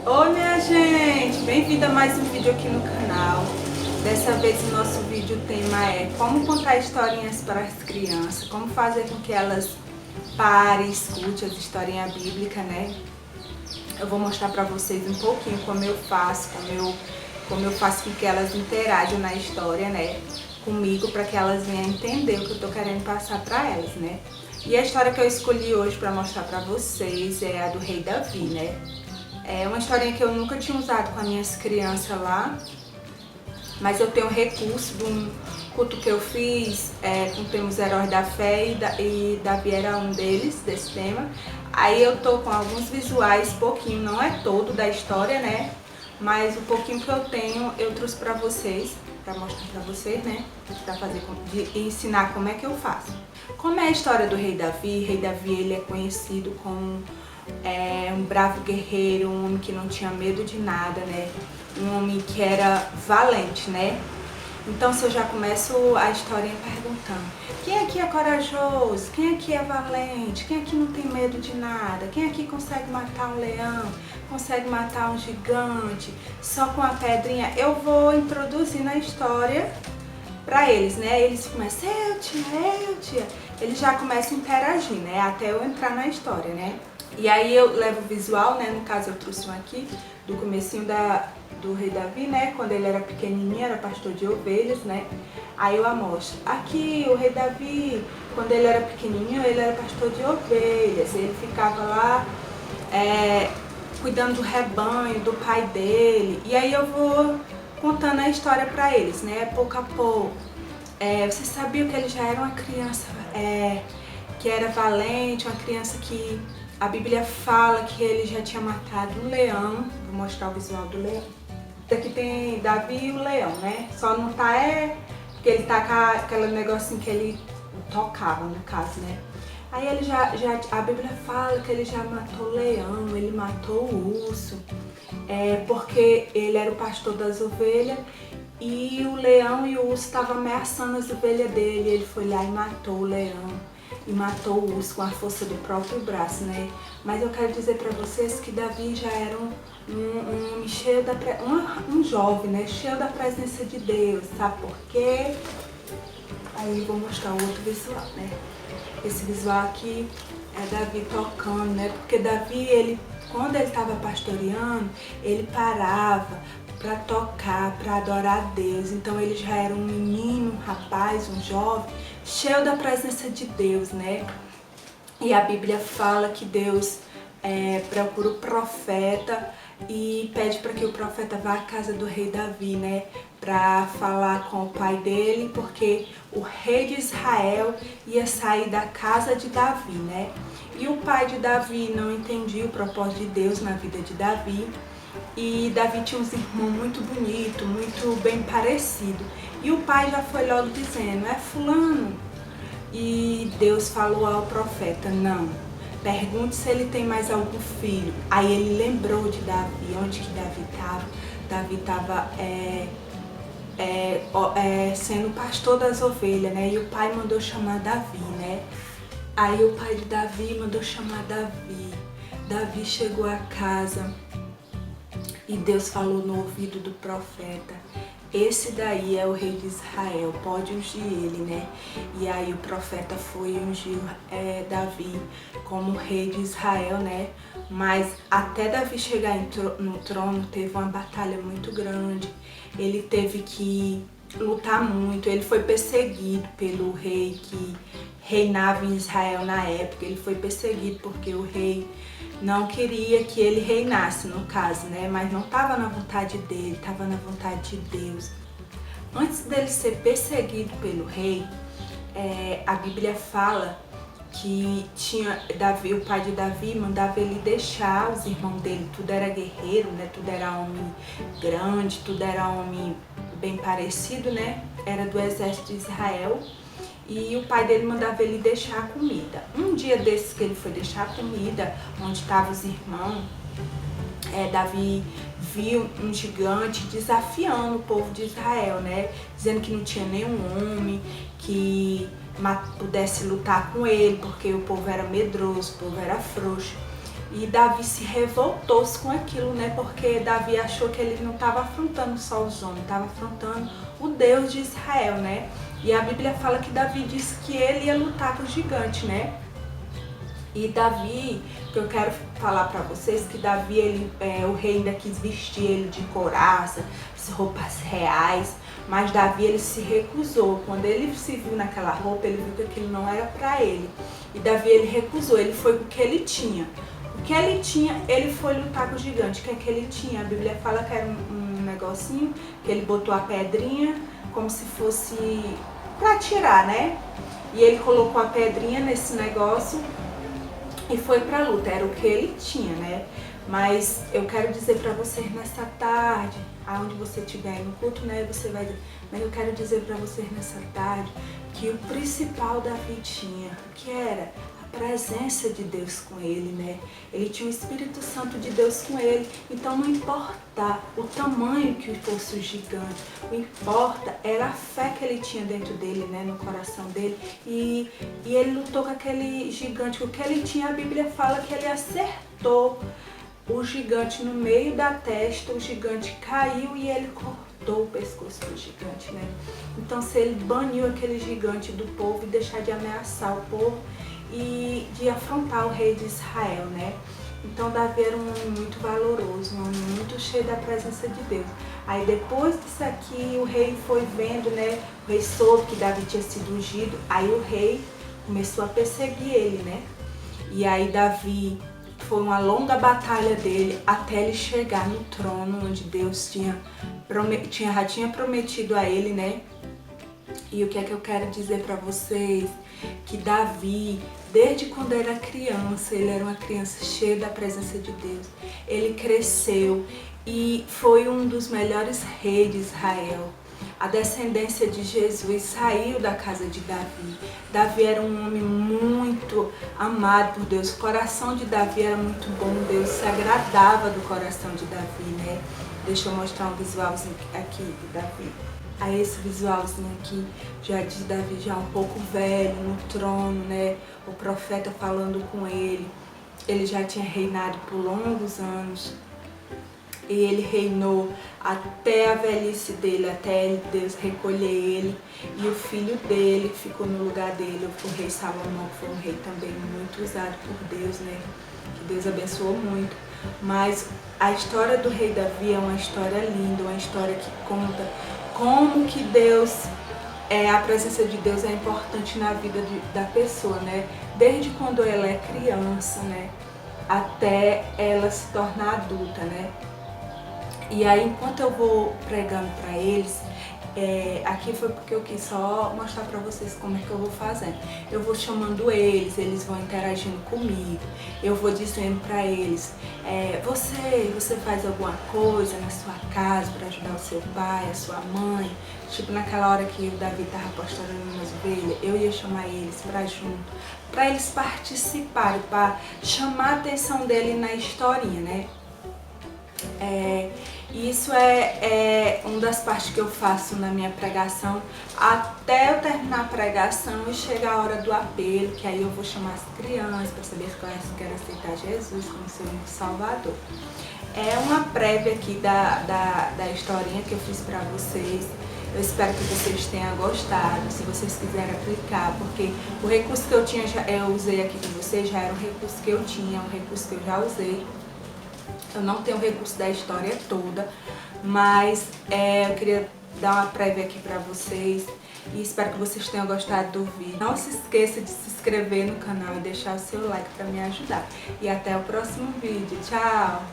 Oi minha gente, bem-vinda a mais um vídeo aqui no canal. Dessa vez o nosso vídeo tema é como contar historinhas para as crianças, como fazer com que elas parem e escutem as historinhas bíblicas, né? Eu vou mostrar para vocês um pouquinho como eu faço, como eu faço com que elas interajam na história, né? Comigo, para que elas venham entender o que eu tô querendo passar para elas, né? E a história que eu escolhi hoje para mostrar para vocês é a do rei Davi, né? É uma historinha que eu nunca tinha usado com as minhas crianças lá, mas eu tenho recurso de um culto que eu fiz com temas Heróis da Fé e Davi era um deles, desse tema. Aí eu tô com alguns visuais, pouquinho, não é todo da história, né? Mas o pouquinho que eu tenho eu trouxe pra vocês, pra mostrar pra vocês, né? Pra fazer, ensinar como é que eu faço. Como é a história do rei Davi ele é conhecido como um bravo guerreiro, um homem que não tinha medo de nada, né? Um homem que era valente, né? Então, se eu já começo a historinha perguntando: quem aqui é corajoso? Quem aqui é valente? Quem aqui não tem medo de nada? Quem aqui consegue matar um leão? Consegue matar um gigante? Só com a pedrinha? Eu vou introduzindo a história para eles, né? Eles começam: eu, tia. Eles já começam a interagir, né? Até eu entrar na história, né? E aí eu levo o visual, né? No caso eu trouxe um aqui do comecinho do rei Davi, né? Quando ele era pequenininho, era pastor de ovelhas, né? Aí eu mostro. Aqui o rei Davi, quando ele era pequenininho, ele era pastor de ovelhas. Ele ficava lá cuidando do rebanho, do pai dele. E aí eu vou contando a história para eles, né? Pouco a pouco. Você sabia que ele já era uma criança que era valente, uma criança que a Bíblia fala que ele já tinha matado um leão. Vou mostrar o visual do leão. Aqui tem Davi e o leão, né? Só não tá porque ele tá com aquele negocinho que ele tocava, no caso, né? Aí ele a Bíblia fala que ele já matou o leão, ele matou o urso, porque ele era o pastor das ovelhas e o leão e o urso estavam ameaçando as ovelhas dele. Ele foi lá e matou o leão e matou o urso com a força do próprio braço, né? Mas eu quero dizer para vocês que Davi já era um cheio um jovem, né? Cheio da presença de Deus, sabe por quê? Aí vou mostrar o outro visual, né? Esse visual aqui é Davi tocando, né? Porque Davi, quando ele estava pastoreando, ele parava para tocar, para adorar a Deus. Então ele já era um menino, um rapaz, um jovem, cheio da presença de Deus, né? E a Bíblia fala que Deus procura o profeta e pede para que o profeta vá à casa do rei Davi, né? Para falar com o pai dele, porque o rei de Israel ia sair da casa de Davi, né? E o pai de Davi não entendia o propósito de Deus na vida de Davi. E Davi tinha uns irmãos muito bonitos, muito bem parecidos. E o pai já foi logo dizendo: é fulano. E Deus falou ao profeta: não, pergunte se ele tem mais algum filho. Aí ele lembrou de Davi, onde que Davi estava. Davi estava sendo pastor das ovelhas, né? E o pai mandou chamar Davi, né? Aí o pai de Davi mandou chamar Davi. Davi chegou a casa e Deus falou no ouvido do profeta: esse daí é o rei de Israel, pode ungir ele, né? E aí o profeta foi ungir Davi como rei de Israel, né? Mas até Davi chegar no trono, teve uma batalha muito grande. Ele teve que lutar muito, ele foi perseguido pelo rei que reinava em Israel na época. Ele foi perseguido porque o rei não queria que ele reinasse, no caso, né? Mas não estava na vontade dele, estava na vontade de Deus. Antes dele ser perseguido pelo rei, a Bíblia fala que Davi, o pai de Davi, mandava ele deixar os irmãos dele. Tudo era guerreiro, né? Tudo era homem grande, tudo era homem bem parecido, né? Era do exército de Israel. E o pai dele mandava ele deixar a comida. Um dia desses que ele foi deixar a comida, onde estavam os irmãos, Davi viu um gigante desafiando o povo de Israel, né? Dizendo que não tinha nenhum homem que pudesse lutar com ele, porque o povo era medroso, o povo era frouxo. E Davi se revoltou com aquilo, né? Porque Davi achou que ele não estava afrontando só os homens, estava afrontando o Deus de Israel, né? E a Bíblia fala que Davi disse que ele ia lutar com o gigante, né? E Davi, que eu quero falar para vocês, que Davi, o rei ainda quis vestir ele de couraça, roupas reais, mas Davi, ele se recusou. Quando ele se viu naquela roupa, ele viu que aquilo não era para ele. E Davi, ele recusou, ele foi com o que ele tinha. O que ele tinha, ele foi lutar com o gigante. O que é que ele tinha? A Bíblia fala que era um negocinho, que ele botou a pedrinha, como se fosse para tirar, né? E ele colocou a pedrinha nesse negócio e foi pra luta, era o que ele tinha, né? Mas eu quero dizer pra vocês nessa tarde, aonde você estiver no culto, né? Você vai dizer, mas eu quero dizer pra vocês nessa tarde que o principal Davi tinha, que era a presença de Deus com ele, né? Ele tinha o Espírito Santo de Deus com ele, então não importa o tamanho que fosse o gigante, o que importa era a fé que ele tinha dentro dele, né? No coração dele, e ele lutou com aquele gigante, o que ele tinha, a Bíblia fala que ele acertou o gigante no meio da testa, o gigante caiu e ele cortou o pescoço do gigante, né? Então, se ele baniu aquele gigante do povo e deixar de ameaçar o povo e de afrontar o rei de Israel, né? Então, Davi era um homem muito valoroso, um homem muito cheio da presença de Deus. Aí, depois disso aqui, o rei foi vendo, né? O rei soube que Davi tinha sido ungido, aí o rei começou a perseguir ele, né? E aí, Davi, foi uma longa batalha dele até ele chegar no trono onde Deus já tinha prometido a ele, né? E o que é que eu quero dizer para vocês? Que Davi, desde quando era criança, ele era uma criança cheia da presença de Deus. Ele cresceu e foi um dos melhores reis de Israel. A descendência de Jesus saiu da casa de Davi. Davi era um homem muito amado por Deus. O coração de Davi era muito bom. Deus se agradava do coração de Davi, né? Deixa eu mostrar um visualzinho aqui de Davi. Aí esse visualzinho aqui já de Davi já um pouco velho no trono, né? O profeta falando com ele. Ele já tinha reinado por longos anos. E ele reinou até a velhice dele, até Deus recolher ele. E o filho dele ficou no lugar dele, o rei Salomão, que foi um rei também muito usado por Deus, né? Que Deus abençoou muito. Mas a história do rei Davi é uma história linda, uma história que conta como que a presença de Deus é importante na vida da pessoa, né? Desde quando ela é criança, né? Até ela se tornar adulta, né? E aí, enquanto eu vou pregando para eles, aqui foi porque eu quis só mostrar para vocês como é que eu vou fazendo. Eu vou chamando eles vão interagindo comigo, eu vou dizendo para eles, você faz alguma coisa na sua casa para ajudar o seu pai, a sua mãe? Tipo, naquela hora que o Davi estava pastorando umas ovelhas, eu ia chamar eles para junto, para eles participarem, para chamar a atenção dele na historinha, né? Isso é uma das partes que eu faço na minha pregação, até eu terminar a pregação e chegar a hora do apelo, que aí eu vou chamar as crianças para saber se elas querem aceitar Jesus como seu único Salvador. É uma prévia aqui da historinha que eu fiz para vocês. Eu espero que vocês tenham gostado, se vocês quiserem aplicar, porque o recurso que eu usei aqui com vocês já era um recurso que eu tinha, um recurso que eu já usei. Eu não tenho o recurso da história toda, mas eu queria dar uma prévia aqui pra vocês e espero que vocês tenham gostado do vídeo. Não se esqueça de se inscrever no canal e deixar o seu like pra me ajudar. E até o próximo vídeo. Tchau!